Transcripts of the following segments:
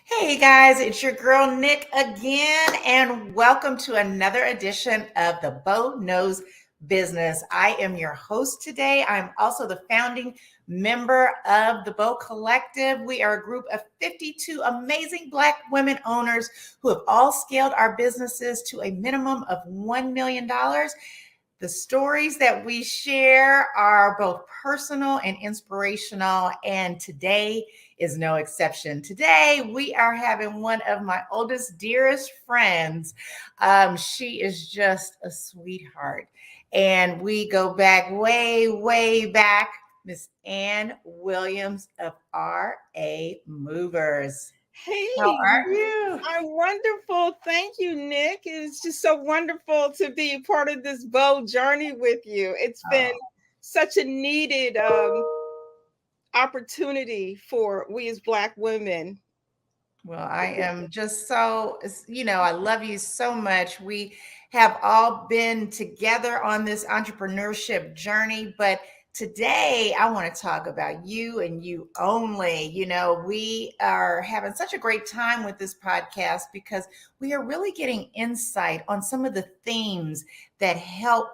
Hey guys, it's your girl Nick again, and welcome to another edition of the Bo Knows Business. I am your host today. I'm also the founding member of the Bo Collective. We are a group of 52 amazing Black women owners who have all scaled our businesses to a minimum of $1 million. The stories that we share are both personal and inspirational, and today is no exception. Today, we are having one of my oldest, dearest friends. She is just a sweetheart, and we go back way, way back. Miss Ann Williams of RA Movers. How Hey, are you? I'm wonderful. Thank you, Nick. It's just so wonderful to be part of this bold journey with you. It's been Oh. such a needed opportunity for we as Black women. Well, I am just so, I love you so much. We have all been together on this entrepreneurship journey, but today I want to talk about you and you only. We are having such a great time with this podcast because we are really getting insight on some of the themes that help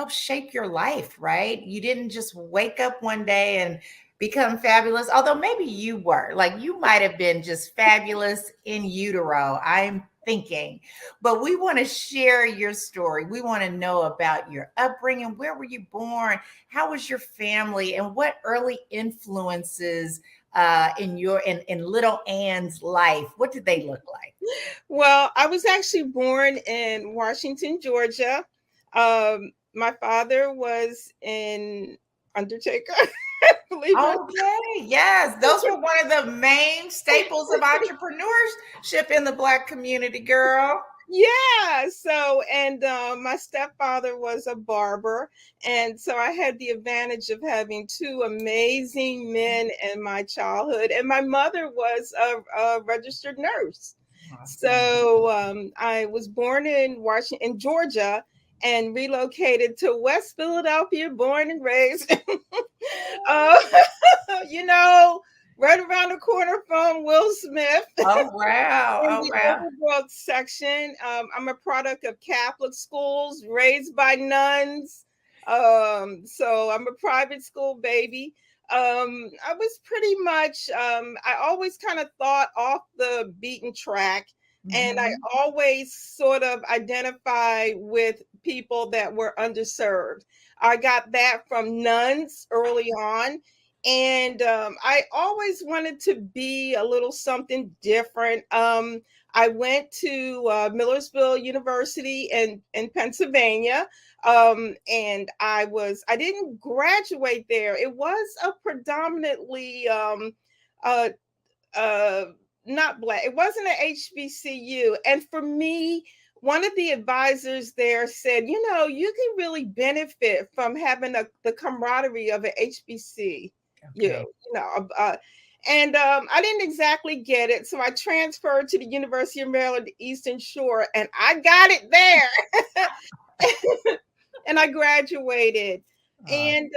shape your life, right? You didn't just wake up one day and become fabulous, although maybe you were, like, you might have been just fabulous in utero, I'm thinking. But we want to share your story. We want to know about your upbringing. Where were you born? How was your family? And what early influences in little Ann's life, what did they look like? Well, I was actually born in Washington, Georgia. My father was an undertaker, believe it. Okay, yes, those were one of the main staples of entrepreneurship in the Black community, girl. Yeah. My stepfather was a barber. And so I had the advantage of having two amazing men in my childhood. And my mother was a registered nurse. Awesome. So I was born in Washington, in Georgia, and relocated to West Philadelphia, born and raised. uh, you know, right around the corner from Will Smith Oh, wow. in Oh, the wow. overgrowth section. I'm a product of Catholic schools, raised by nuns. So I'm a private school baby. I was pretty much, I always kind of thought off the beaten track. And I Mhm. always sort of identify with people that were underserved. I got that from nuns early on, and I always wanted to be a little something different. I went to Millersville University in Pennsylvania, and I didn't graduate there. It was a predominantly uh, uh, not Black. It wasn't an HBCU, and for me, one of the advisors there said, you can really benefit from having the camaraderie of an HBCU. Okay. And I didn't exactly get it, so I transferred to the University of Maryland Eastern Shore, and I got it there. And I graduated. Uh, And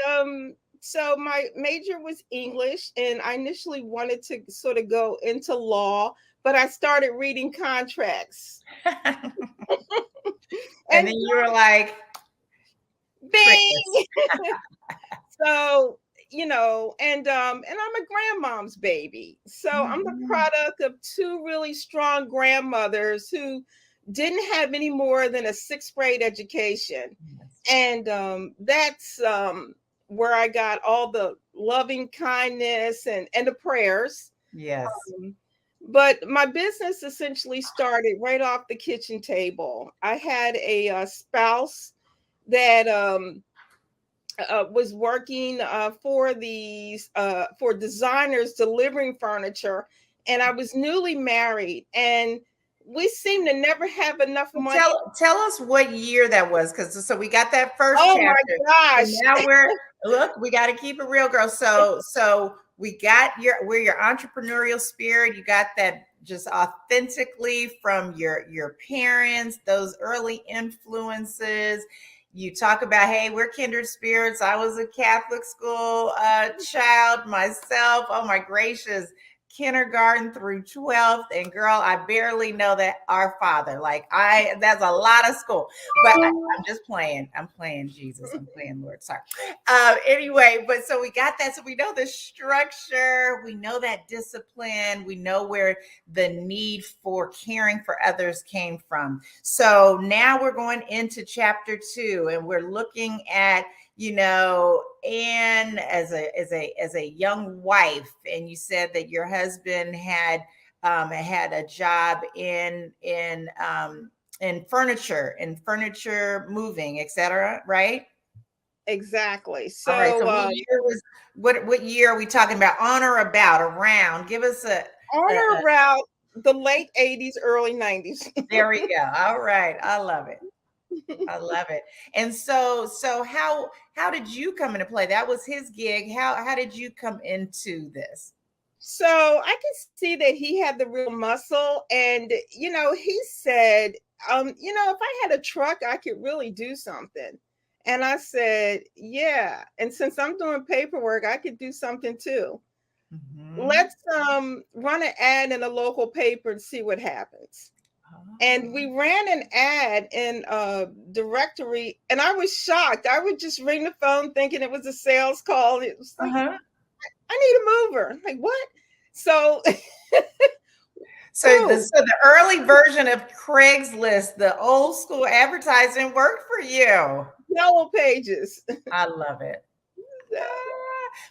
so my major was English, and I initially wanted to sort of go into law, but I started reading contracts. and And then you were like, crickets. bing. So, and I'm a grandmom's baby. So I'm the Mhm. product of two really strong grandmothers who didn't have any more than a sixth grade education. Yes. And that's where I got all the loving kindness and the prayers. Yes. Um, but my business essentially started right off the kitchen table. I had a spouse that was working for designers delivering furniture, and I was newly married, and we seemed to never have enough Well, money. tell us what year that was, because so we got that first Oh my chapter, and gosh. now we got to keep it real, girl. So we got your entrepreneurial spirit. You got that just authentically from your parents, those early influences. You talk about, hey, we're kindred spirits. I was a Catholic school child myself. Oh my gracious, kindergarten through 12th. And girl, I barely know that our father. That's a lot of school. But I'm just playing. I'm playing Jesus. I'm playing Lord. Sorry. Anyway, but so we got that. So we know the structure. We know that discipline. We know where the need for caring for others came from. So now we're going into chapter 2, and we're looking at, Anne as a young wife, and you said that your husband had a job in furniture moving, etc. Right? Exactly. All right. So So what year are we talking about? On or about? Around? Give us on a or around the late 80s, early 90s. there we go. All right. I love it. I love it. And so how did you come into play? That was his gig. How did you come into this? So I could see that he had the real muscle. And, he said, if I had a truck, I could really do something. And I said, yeah. And since I'm doing paperwork, I could do something too. Mhm. Let's run an ad in a local paper and see what happens. And we Oh. ran an ad in a directory, and I was shocked. I would just ring the phone thinking it was a sales call. It was like, Uh-huh. I need a mover. I'm like, what? So, So the boom, so the early version of Craigslist, the old school advertising worked for you. Yellow Pages. I love it.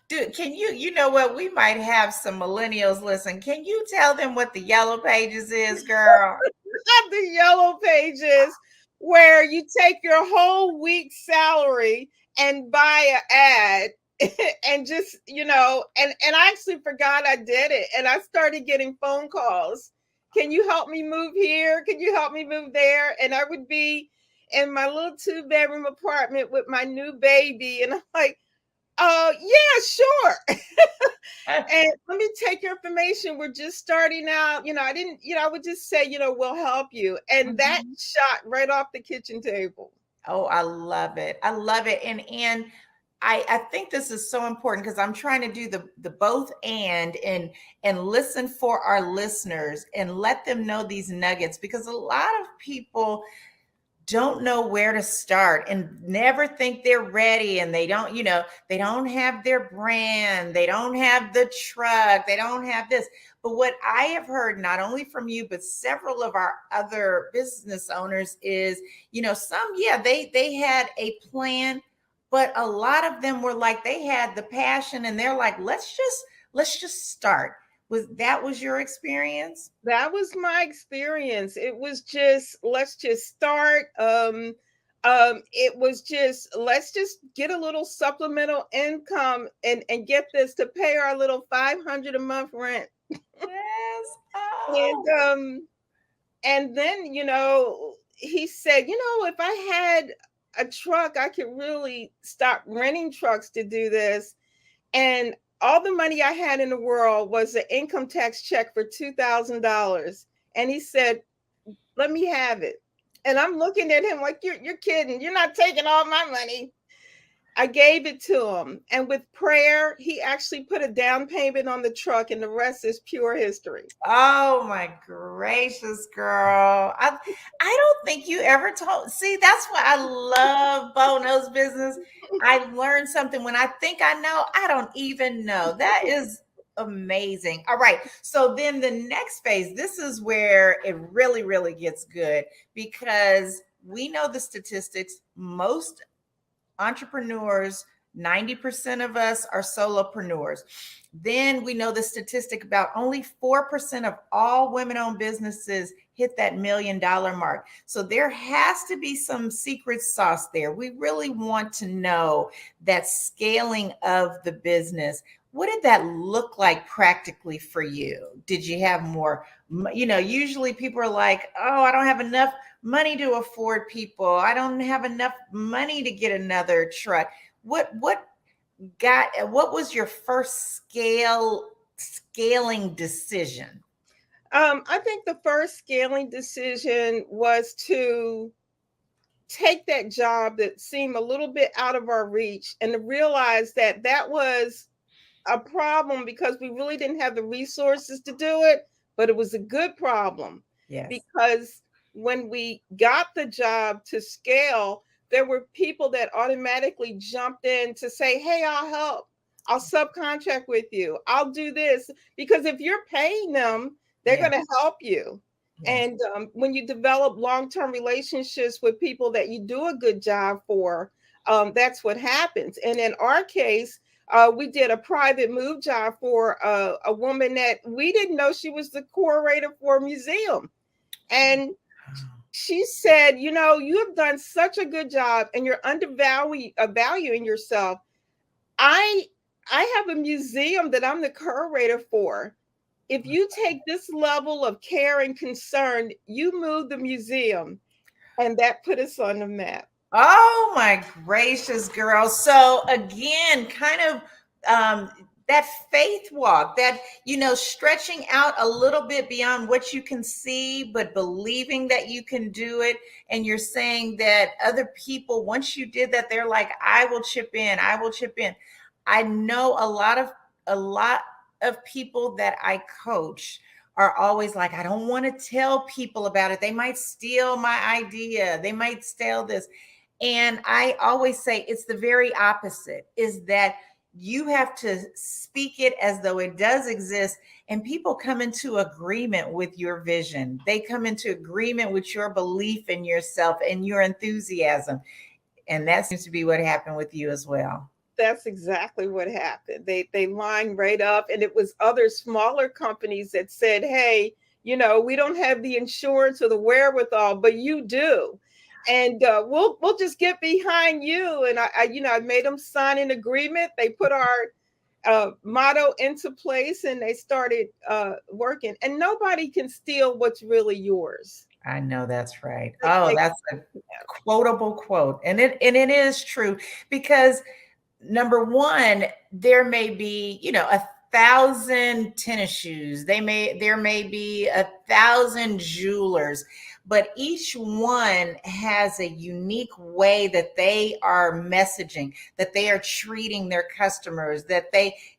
Dude, you know what? We might have some millennials listen. Can you tell them what the yellow pages is, girl? The Yellow Pages, where you take your whole week's salary and buy an ad and just, and I actually forgot I did it. And I started getting phone calls. Can you help me move here? Can you help me move there? And I would be in my little 2-bedroom apartment with my new baby. And I'm like, oh, yeah, sure. And let me take your information. We're just starting out. I didn't, I would just say, we'll help you. And that Mhm. shot right off the kitchen table. Oh, I love it. I love it. And I think this is so important because I'm trying to do the both and listen for our listeners and let them know these nuggets, because a lot of people don't know where to start and never think they're ready, and they don't have their brand, they don't have the truck, they don't have this. But what I have heard, not only from you but several of our other business owners, is some, yeah, they had a plan, but a lot of them were like, they had the passion and they're like, let's just start. Was your experience? That was my experience. It was just, let's just start. It was just, let's just get a little supplemental income and get this to pay our little 500 a month rent. Yes. And Oh. and then, he said, if I had a truck, I could really stop renting trucks to do this. And all the money I had in the world was an income tax check for $2,000. And he said, let me have it. And I'm looking at him like, you're kidding. You're not taking all my money. I gave it to him. And with prayer, he actually put a down payment on the truck, and the rest is pure history. Oh my gracious, girl. I don't think you ever told. See, that's why I love Bo Knows Business. I learned something when I think I know, I don't even know. That is amazing. All right. So then the next phase, this is where it really, really gets good, because we know the statistics. Most entrepreneurs, 90% of us are solopreneurs. Then we know the statistic about only 4% of all women owned businesses hit that $1 million mark. So there has to be some secret sauce there. We really want to know that scaling of the business. What did that look like practically for you? Did you have more? Usually people are like, oh, I don't have enough money to afford people. I don't have enough money to get another truck. What was your first scaling decision? I think the first scaling decision was to take that job that seemed a little bit out of our reach and to realize that that was a problem because we really didn't have the resources to do it, but it was a good problem Yes. because when we got the job to scale, there were people that automatically jumped in to say, "Hey, I'll help. I'll subcontract with you. I'll do this." Because if you're paying them, they're Yeah. going to help you. Yes. And when you develop long-term relationships with people that you do a good job for, that's what happens. And in our case, we did a private move job for a woman that we didn't know she was the curator for a museum. And she said, "You know, you have done such a good job and you're valuing yourself. I I have a museum that I'm the curator for. If you take this level of care and concern, you move the museum." And that put us on the map. Oh my gracious, girl. So again, kind of that faith walk, that, stretching out a little bit beyond what you can see, but believing that you can do it. And you're saying that other people, once you did that, they're like, I will chip in, I will chip in. I know a lot of people that I coach are always like, I don't want to tell people about it. They might steal my idea. They might steal this. And I always say it's the very opposite, is that you have to speak it as though it does exist. And people come into agreement with your vision. They come into agreement with your belief in yourself and your enthusiasm. And that seems to be what happened with you as well. That's exactly what happened. They lined right up, and it was other smaller companies that said, "Hey, you know, we don't have the insurance or the wherewithal, but you do, and we'll just get behind you." And I made them sign an agreement. They put our motto into place, and they started working. And nobody can steal what's really yours. I know that's right. Like, Oh, like, that's a quotable quote. And it is true, because number one, there may be, 1,000 tennis shoes. There may be 1,000 jewelers, but each one has a unique way that they are messaging, that they are treating their customers,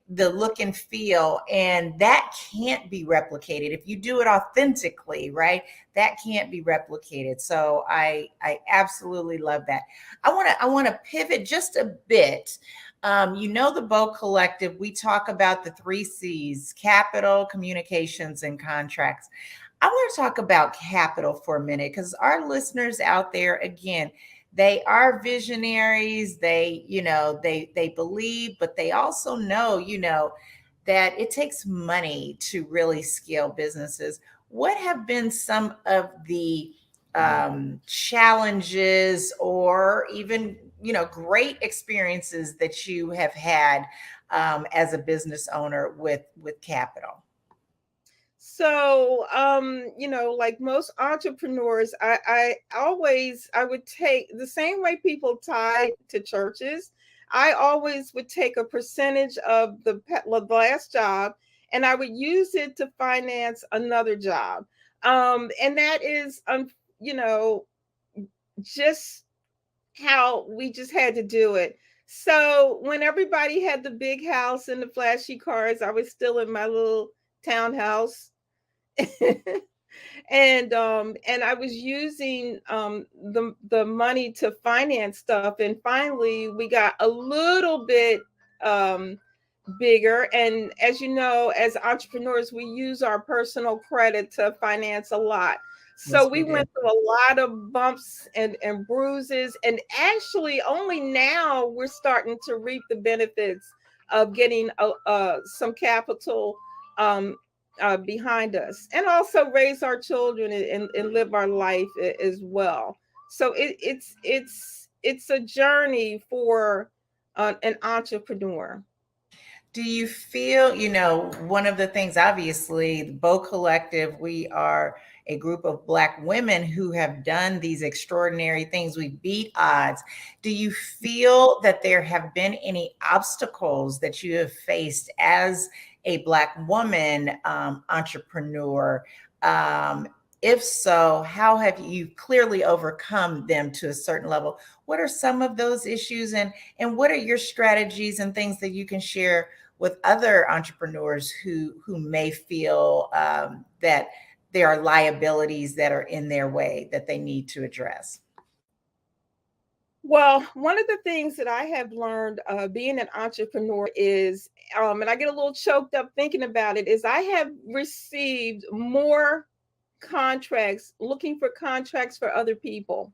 the look and feel, and that can't be replicated if you do it authentically, right? That can't be replicated. So I absolutely love that. I want to pivot just a bit. The Bow Collective, we talk about the three C's: capital, communications, and contracts. I want to talk about capital for a minute, because our listeners out there, again, they are visionaries. They believe, but they also know, that it takes money to really scale businesses. What have been some of the challenges, or even, great experiences that you have had as a business owner with capital? So, like most entrepreneurs, I would take the same way people tie to churches. I always would take a percentage of the last job, and I would use it to finance another job. And that is, you know, just how we just had to do it. So when everybody had the big house and the flashy cars, I was still in my little townhouse. And I was using the money to finance stuff, and finally we got a little bit um bigger. And as you know, as entrepreneurs, we use our personal credit to finance a lot. So Yes, we we do. went through a lot of bumps and bruises, and actually only now we're starting to reap the benefits of getting some capital um, behind us, and also raise our children and live our life as well. So it's a journey for an entrepreneur. Do you feel, one of the things, obviously, the Bow Collective, we are a group of Black women who have done these extraordinary things. We beat odds. Do you feel that there have been any obstacles that you have faced as a Black woman entrepreneur? If so, how have you clearly overcome them to a certain level? What are some of those issues, and what are your strategies and things that you can share with other entrepreneurs who may feel that there are liabilities that are in their way that they need to address? Well, one of the things that I have learned being an entrepreneur is, and I get a little choked up thinking about it, is I have received more contracts, looking for contracts for other people.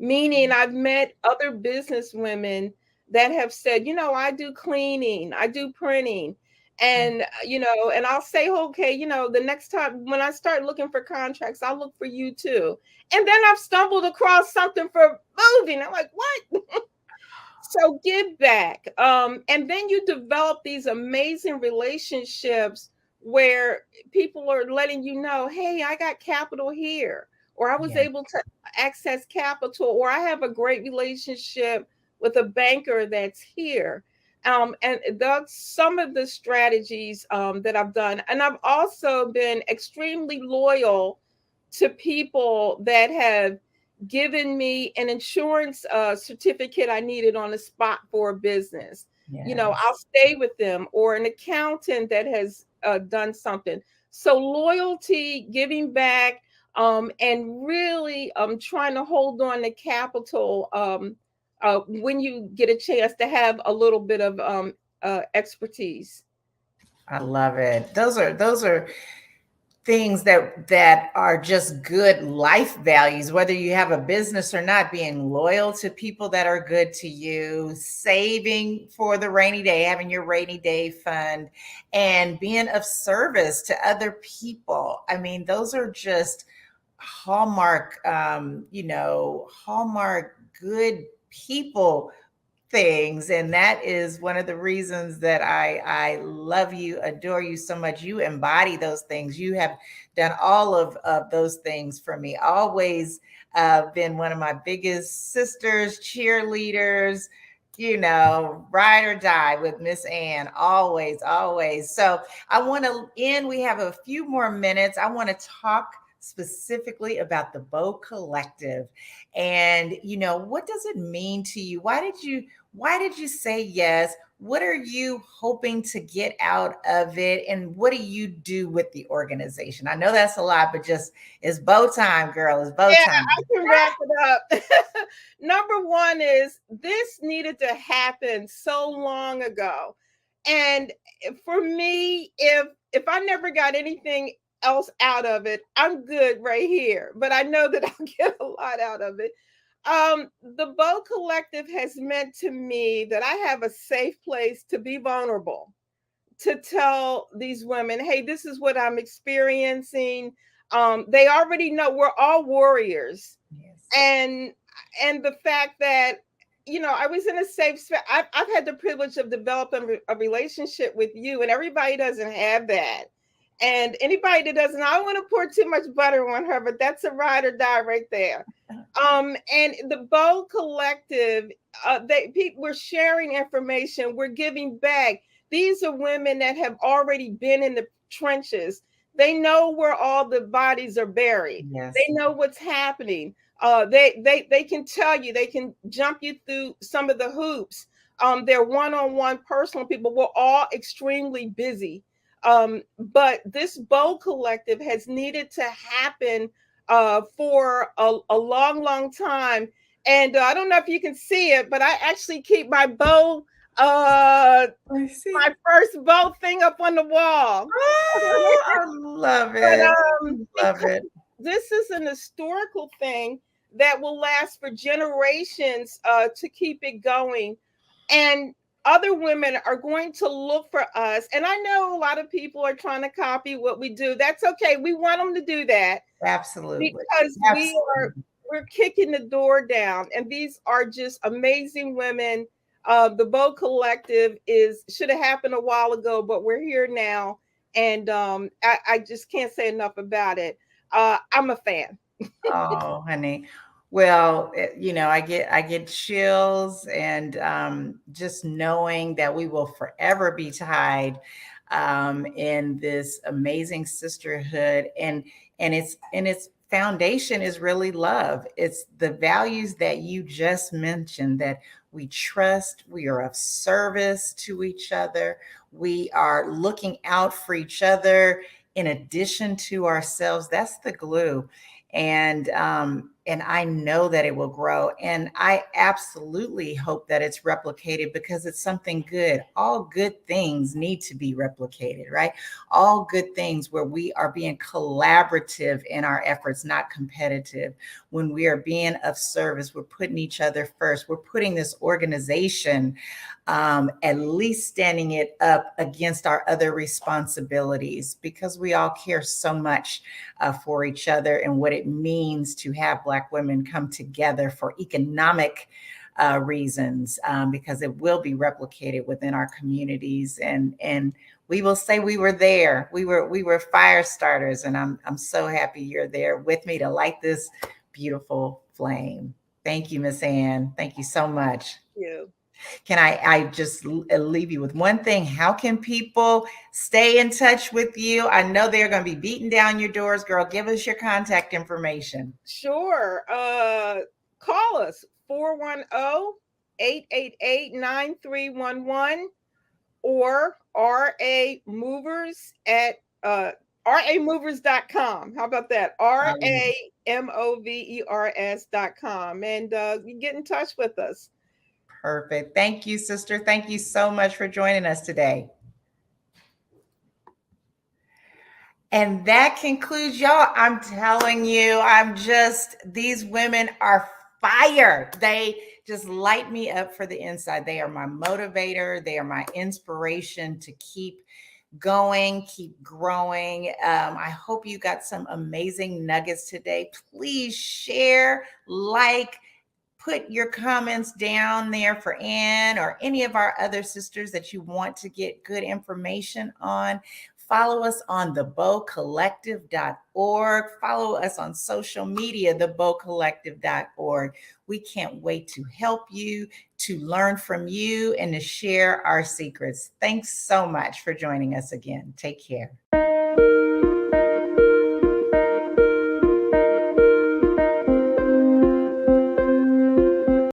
Meaning, I've met other business women that have said, I do cleaning, I do printing. And, and I'll say, okay, the next time when I start looking for contracts, I'll look for you too. And then I've stumbled across something for moving. I'm like, what? So give back. And then you develop these amazing relationships where people are letting you know, hey, I got capital here, or I was Yeah, able to access capital, or I have a great relationship with a banker that's here. And that's some of the strategies that I've done. And I've also been extremely loyal to people that have given me an insurance certificate I needed on the spot for a business. yes. I'll stay with them, or an accountant that has done something. So loyalty, giving back, and really trying to hold on to capital when you get a chance to have a little bit of expertise. I love it. Those are things that are just good life values, whether you have a business or not. Being loyal to people that are good to you, saving for the rainy day, having your rainy day fund, and being of service to other people. I mean, those are just hallmark, hallmark good people things. And that is one of the reasons that I love you, adore you so much. You embody those things. You have done all of those things for me. Always been one of my biggest sisters, cheerleaders, ride or die with Miss Ann. Always, always. So I want to end. We have a few more minutes. I want to talk specifically about the Bow Collective. And what does it mean to you? Why did you say yes? What are you hoping to get out of it? And what do you do with the organization? I know that's a lot, but just it's bow time, girl. It's bow Yeah, time. I can wrap it up. Number one is this needed to happen so long ago. And for me, if I never got anything else out of it, I'm good right here. But I know that I'll get a lot out of it. The Bow Collective has meant to me that I have a safe place to be vulnerable, to tell these women, hey, this is what I'm experiencing. They already know we're all warriors. Yes. And the fact that, I was in a safe space. I've had the privilege of developing a relationship with you, and everybody doesn't have that. And anybody that doesn't, I don't want to pour too much butter on her, but that's a ride or die right there. And the Bow Collective, we're sharing information, we're giving back. These are women that have already been in the trenches. They know where all the bodies are buried. They Yes. know what's happening. They can tell you. They can jump you through some of the hoops. They're one-on-one personal people. We're all extremely busy. But this Bow Collective has needed to happen for a long, long time. And I don't know if you can see it, but I actually keep my bow, I see. my first bow thing up on the wall. Oh, I love But it. Love because it. this is an historical thing that will last for generations to keep it going. And other women are going to look for us. And I know a lot of people are trying to copy what we do. That's okay. We want them to do that Absolutely. because Absolutely. we're kicking the door down. And these are just amazing women. The Bow Collective should have happened a while ago, but we're here now. And I just can't say enough about it. I'm a fan. Oh, honey. Well, I get chills, and just knowing that we will forever be tied in this amazing sisterhood, and its foundation is really love. It's the values that you just mentioned, that we trust, we are of service to each other, we are looking out for each other in addition to ourselves. That's the glue. And I know that it will grow. And I absolutely hope that it's replicated because it's something good. All good things need to be replicated, right? All good things where we are being collaborative in our efforts, not competitive. When we are being of service, we're putting each other first. We're putting this organization at least standing it up against our other responsibilities because we all care so much for each other and what it means to have Black women come together for economic reasons, because it will be replicated within our communities, and we will say we were there. We were fire starters, and I'm so happy you're there with me to light this beautiful flame. Thank you, Miss Ann. Thank you so much. Yeah. Can I just leave you with one thing? How can people stay in touch with you? I know they're going to be beating down your doors, girl. Give us your contact information. Sure. Call us 410-888-9311 or RA Movers at ramovers.com. How about that? RAMOVERS.com. And you get in touch with us. Perfect. Thank you, sister. Thank you so much for joining us today. And that concludes, y'all. I'm telling you, these women are fire. They just light me up for the inside. They are my motivator. They are my inspiration to keep going, keep growing. I hope you got some amazing nuggets today. Please share, like, put your comments down there for Ann or any of our other sisters that you want to get good information on. Follow us on thebowcollective.org. Follow us on social media, thebowcollective.org. We can't wait to help you, to learn from you, and to share our secrets. Thanks so much for joining us again. Take care.